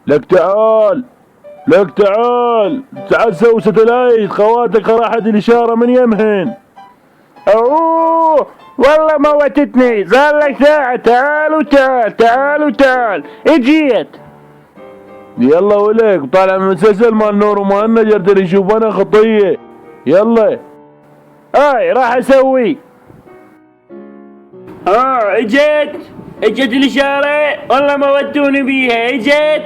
لك تعال، لك تعال، تعال سوي ستلايت، خواتك راحت الإشارة من يمهن. اوه والله موتتني، صار لك ساعة. تعال اجيت. يلا ولك طالع من مسلسل مال نور وما النجر ترى يشوف انا خطية. يلا راح اسوي. اجت الاشارة، والله ما ودوني بيها. اجت.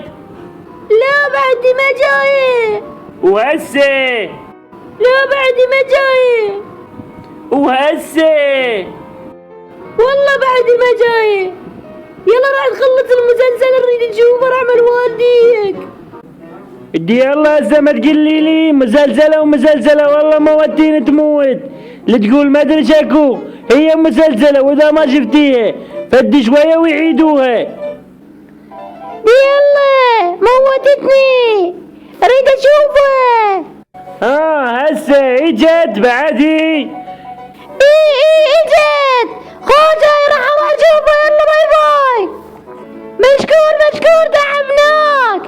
لا بعدي ما جاي. وهسه. لا بعدي ما جاي. وهسه. والله بعدي ما جاي. يلا راح تخلص المسلسل، نريد نشوفه رحمة والديك. يلا هسه ما تقلي لي مسلسلة والله ما وديني تموت. لا تقول ما ادري شكو، هي مسلسلة واذا ما شفتيها فدي شوية ويعيدوها. يلا موتتني، اريد اشوفه. هسه اجت بعدي. اجت. خوجاي راح اروح اشوفه. يلا باي باي. مشكور دعمناك.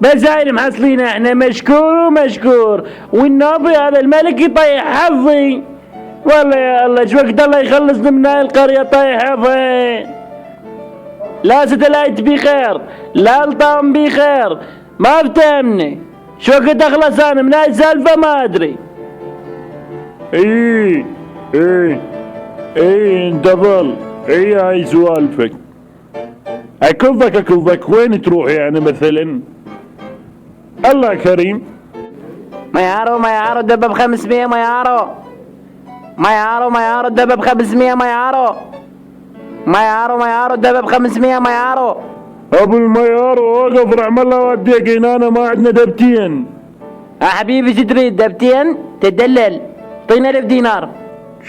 بس هاي محصلين احنا. مشكور والنبي هذا الملك يطيح حظي. والله يا الله ايش وقت الله يخلصنا من هاي القرية طيح حظي. لا ستلايت بخير، لا الطعم بخير، ما افتهمني شو وقت اخلص انا من هاي السالفة ما ادري. انت ظل. هاي سوالفك. اكلفك وين تروح يعني مثلا؟ الله كريم. ميارو دبب 500. ميارو دبب 500. ميارو دبب 500. ابو الميارو وقف رحم الله وديك. هنا ما عندنا دبتين. حبيبي شو تريد؟ دبتين تدلل. طينا 1000 دينار.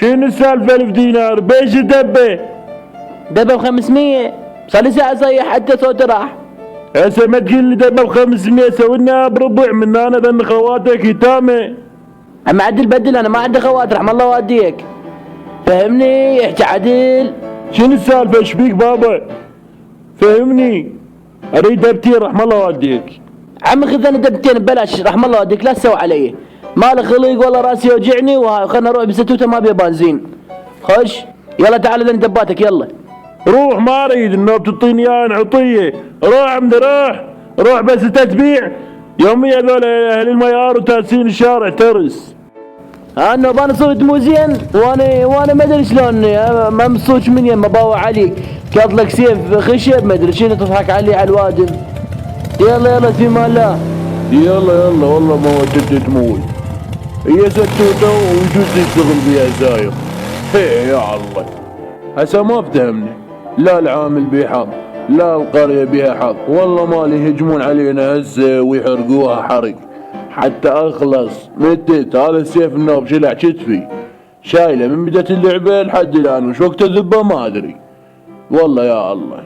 شنو السالفة 1000 دينار؟ بيش دبة؟ دبب 500. صار لي ساعة صيح حتى صوتي راح. هسه ما تقول لي دبب 500، سوينا بربع من انا لان خواتك يتامى. اما عدل بدل، انا ما عندي خوات رحم الله والديك. فهمني احكي عدل. شنو السالفة؟ ايش بيك بابا؟ فهمني. اريد دبتين رحم الله والديك. عمي خذ انا دبتين ببلاش رحم الله والديك، لا تسوي علي. مالي خليق والله راسي يوجعني، وخلنا نروح بستوته ما بيها بنزين. خش يلا تعال لين دباتك. يلا روح. ما اريد النوب تعطيني اياه عطيه. روح عمدي روح بس تتبيع يوميا هذول اهل الميار وتاسين الشارع ترس. النوب انا صرت مو زين، وانا ما ادري شلون ما مصوش من يم باوع عليك. كاطلك سيف خشب ما ادري شنو تضحك علي على الوادم. يلا في مال الله. يلا والله ما ودت تموت. هي ستوته وجوز يشتغل بيها زاير. يا الله هسه ما افتهمني. لا العامل بيه حظ، لا القرية بيها حظ. والله مالي يهجمون علينا هسه ويحرقوها حرق حتى اخلص. متت هذا السيف النوب شلع كتفي، شايله من بداية اللعبة لحد الان، وش وقت الذبة ما ادري. والله يا الله.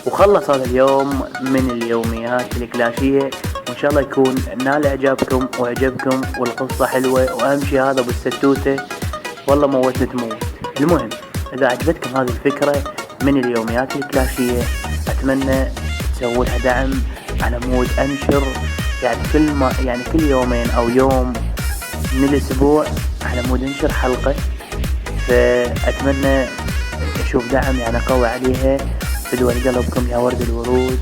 وخلص هذا اليوم من اليوميات الكلاشية، وان شاء الله يكون نال اعجابكم وعجبكم والقصة حلوة، واهم شي هذا بالستوتة والله موتنا تموت. المهم اذا عجبتكم هذه الفكرة من اليوميات الكلاشية اتمنى تسووا لها دعم على مود انشر يعني كل يومين او يوم من الاسبوع على مود انشر حلقة. فاتمنى اشوف دعم يعني قوي عليها. فدوا قلبكم يا ورد الورود.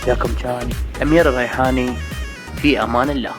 ياكم كان أمير الريحاني، في امان الله.